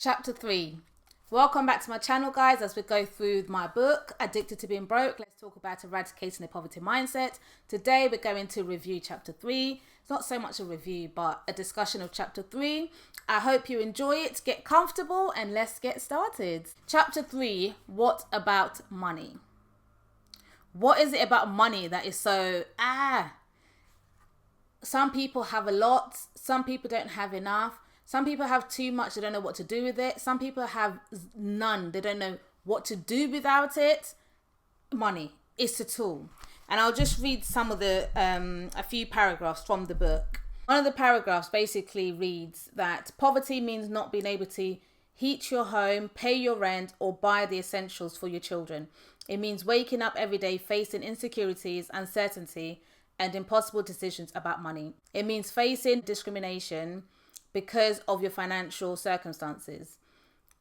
Chapter 3. Welcome back to my channel, guys. As we go through my book, Addicted to Being Broke, let's talk about eradicating the poverty mindset. Today, we're going to review Chapter 3. It's not so much a review, but a discussion of Chapter 3. I hope you enjoy it. Get comfortable and let's get started. Chapter 3, what about money? What is it about money that is so, some people have a lot, some people don't have enough. Some people have too much, they don't know what to do with it. Some people have none, they don't know what to do without it. Money is a tool. And I'll just read some of the, a few paragraphs from the book. One of the paragraphs basically reads that poverty means not being able to heat your home, pay your rent, or buy the essentials for your children. It means waking up every day facing insecurities, uncertainty, and impossible decisions about money. It means facing discrimination because of your financial circumstances.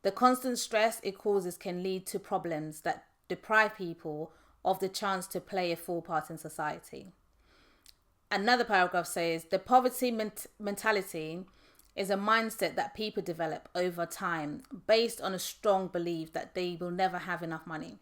The constant stress it causes can lead to problems that deprive people of the chance to play a full part in society. Another paragraph says, the poverty mentality is a mindset that people develop over time based on a strong belief that they will never have enough money.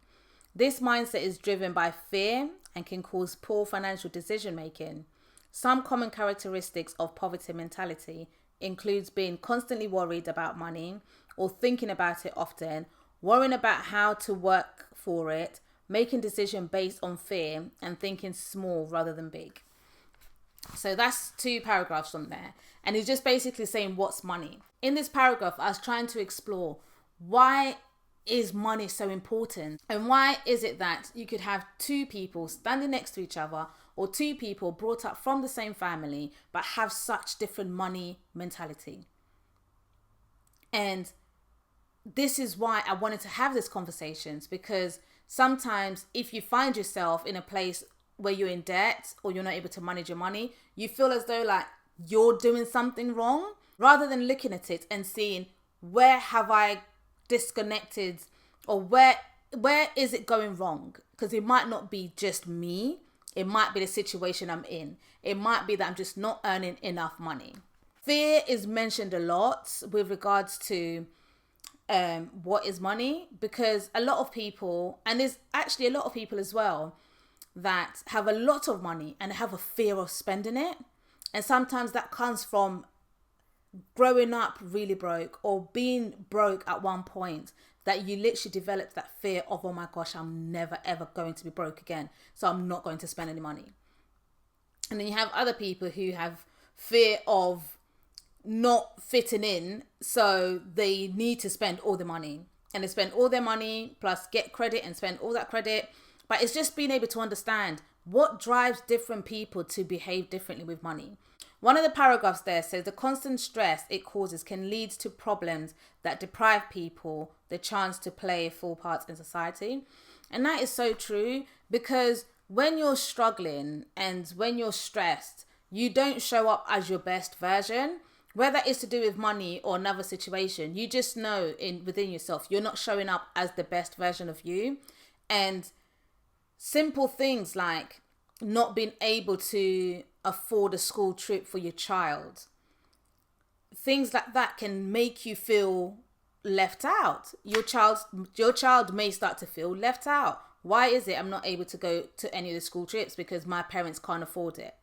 This mindset is driven by fear and can cause poor financial decision making. Some common characteristics of poverty mentality includes being constantly worried about money or thinking about it often, worrying about how to work for it, making decisions based on fear, and thinking small rather than big. So that's 2 paragraphs from there. And he's just basically saying, what's money? In this paragraph, I was trying to explore why is money so important? And why is it that you could have 2 people standing next to each other or 2 people brought up from the same family but have such different money mentality? And this is why I wanted to have these conversations, because sometimes if you find yourself in a place where you're in debt or you're not able to manage your money, you feel as though like you're doing something wrong, rather than looking at it and seeing, where have I disconnected, or where is it going wrong? Because it might not be just me, it might be the situation I'm in, it might be that I'm just not earning enough money. Fear is mentioned a lot with regards to what is money, because a lot of people, and there's actually a lot of people as well that have a lot of money and have a fear of spending it. And sometimes that comes from growing up really broke or being broke at one point, that you literally develop that fear of, oh my gosh, I'm never ever going to be broke again, so I'm not going to spend any money. And then you have other people who have fear of not fitting in, so they need to spend all the money, and they spend all their money plus get credit and spend all that credit. But it's just being able to understand what drives different people to behave differently with money. One of the paragraphs there says the constant stress it causes can lead to problems that deprive people the chance to play a full part in society. And that is so true, because when you're struggling and when you're stressed, you don't show up as your best version, whether it's to do with money or another situation. You just know within yourself, you're not showing up as the best version of you. And simple things like not being able to afford a school trip for your child, things like that can make you feel left out. Your child may start to feel left out. Why is it I'm not able to go to any of the school trips? Because my parents can't afford it,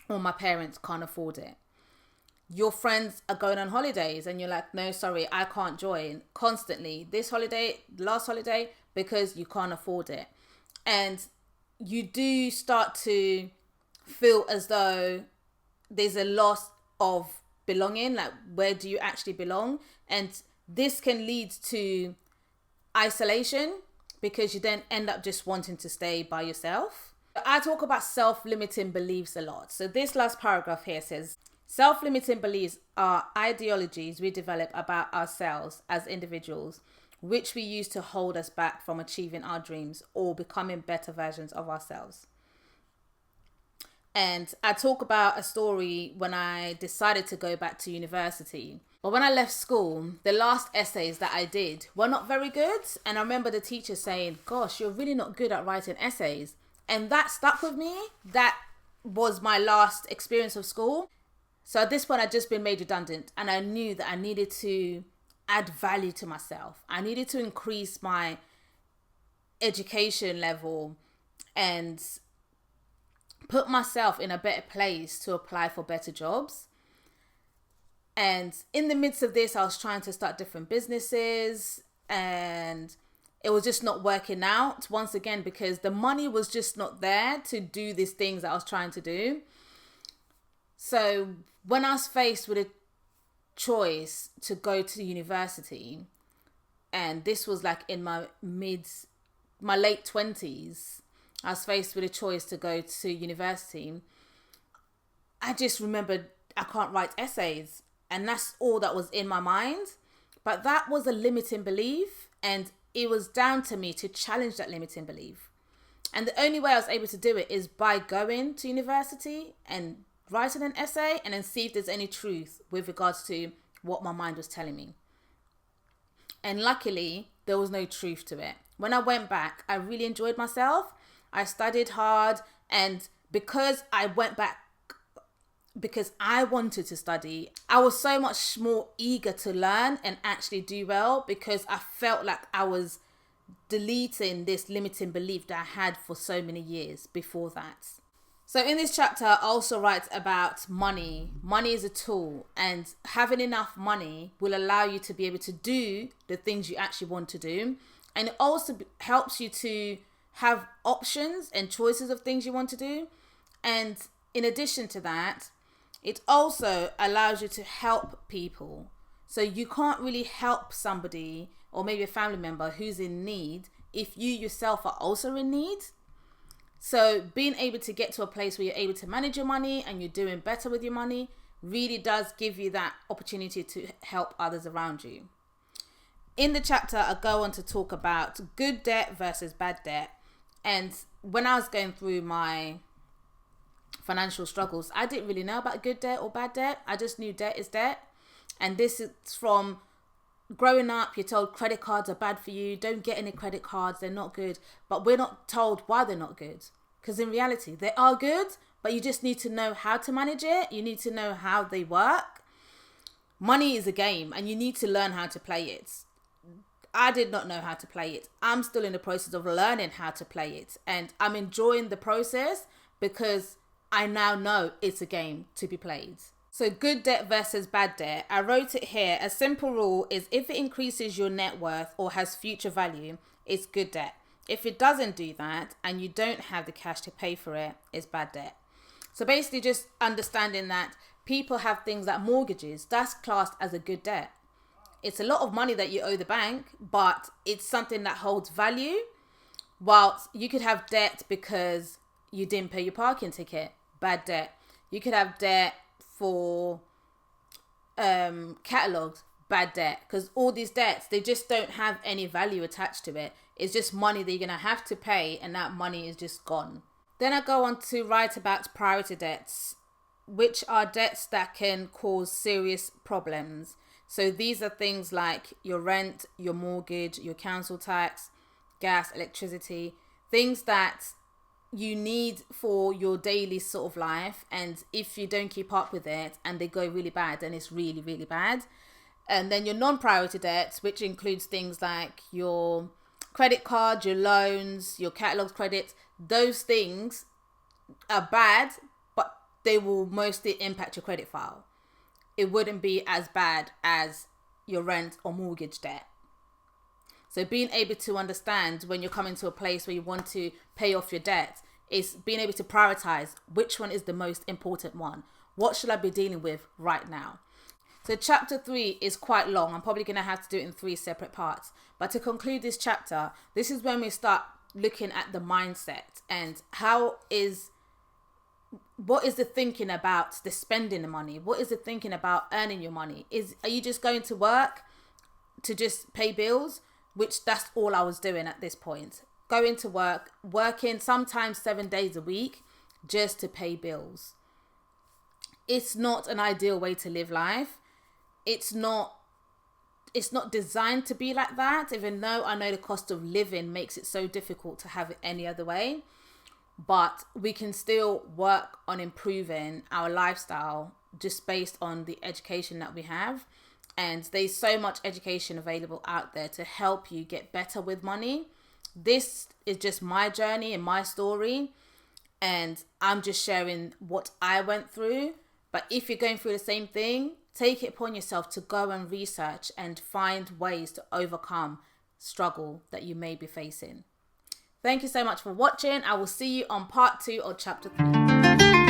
or my parents can't afford it. Your friends are going on holidays and you're like, no, sorry, I can't join. Constantly, this holiday, last holiday, because you can't afford it. And you do start to feel as though there's a loss of belonging, like where do you actually belong? And this can lead to isolation, because you then end up just wanting to stay by yourself. I talk about self-limiting beliefs a lot. So this last paragraph here says, self-limiting beliefs are ideologies we develop about ourselves as individuals, which we use to hold us back from achieving our dreams or becoming better versions of ourselves. And I talk about a story when I decided to go back to university. But when I left school, the last essays that I did were not very good. And I remember the teacher saying, gosh, you're really not good at writing essays. And that stuck with me. That was my last experience of school. So at this point, I'd just been made redundant. And I knew that I needed to add value to myself. I needed to increase my education level and put myself in a better place to apply for better jobs. And in the midst of this, I was trying to start different businesses, and it was just not working out once again because the money was just not there to do these things that I was trying to do. So when I was faced with a choice to go to university, and this was like in my late 20s, I was faced with a choice to go to university. I just remembered I can't write essays, and that's all that was in my mind. But that was a limiting belief, and it was down to me to challenge that limiting belief. And the only way I was able to do it is by going to university and writing an essay and then see if there's any truth with regards to what my mind was telling me. And luckily, there was no truth to it. When I went back, I really enjoyed myself. I studied hard, and because I went back because I wanted to study, I was so much more eager to learn and actually do well because I felt like I was deleting this limiting belief that I had for so many years before that. So in this chapter, I also write about money. Money is a tool, and having enough money will allow you to be able to do the things you actually want to do. And it also helps you to have options and choices of things you want to do. And in addition to that, it also allows you to help people. So you can't really help somebody or maybe a family member who's in need if you yourself are also in need. So being able to get to a place where you're able to manage your money and you're doing better with your money really does give you that opportunity to help others around you. In the chapter, I go on to talk about good debt versus bad debt. And when I was going through my financial struggles, I didn't really know about good debt or bad debt. I just knew debt is debt. And this is from growing up, you're told credit cards are bad for you. Don't get any credit cards. They're not good. But we're not told why they're not good. Because in reality, they are good, but you just need to know how to manage it. You need to know how they work. Money is a game, and you need to learn how to play it. I did not know how to play it. I'm still in the process of learning how to play it. And I'm enjoying the process because I now know it's a game to be played. So good debt versus bad debt. I wrote it here. A simple rule is if it increases your net worth or has future value, it's good debt. If it doesn't do that and you don't have the cash to pay for it, it's bad debt. So basically just understanding that people have things like mortgages. That's classed as a good debt. It's a lot of money that you owe the bank, but it's something that holds value. Whilst you could have debt because you didn't pay your parking ticket. Bad debt. You could have debt for catalogs. Bad debt. Because all these debts, they just don't have any value attached to it. It's just money that you're going to have to pay, and that money is just gone. Then I go on to write about priority debts, which are debts that can cause serious problems. So these are things like your rent, your mortgage, your council tax, gas, electricity, things that you need for your daily sort of life. And if you don't keep up with it and they go really bad, then it's really, really bad. And then your non-priority debts, which includes things like your credit card, your loans, your catalogs credits, those things are bad, but they will mostly impact your credit file. It wouldn't be as bad as your rent or mortgage debt. So being able to understand when you're coming to a place where you want to pay off your debt is being able to prioritize which one is the most important one. What should I be dealing with right now? So chapter 3 is quite long. I'm probably going to have to do it in 3 separate parts. But to conclude this chapter, this is when we start looking at the mindset and what is the thinking about the spending the money? What is the thinking about earning your money? Are you just going to work to just pay bills? Which that's all I was doing at this point. Going to work, working sometimes 7 days a week just to pay bills. It's not an ideal way to live life. It's not designed to be like that, even though I know the cost of living makes it so difficult to have it any other way. But we can still work on improving our lifestyle just based on the education that we have. And there's so much education available out there to help you get better with money. This is just my journey and my story, and I'm just sharing what I went through. But if you're going through the same thing, take it upon yourself to go and research and find ways to overcome struggle that you may be facing. Thank you so much for watching. I will see you on part 2 of chapter 3.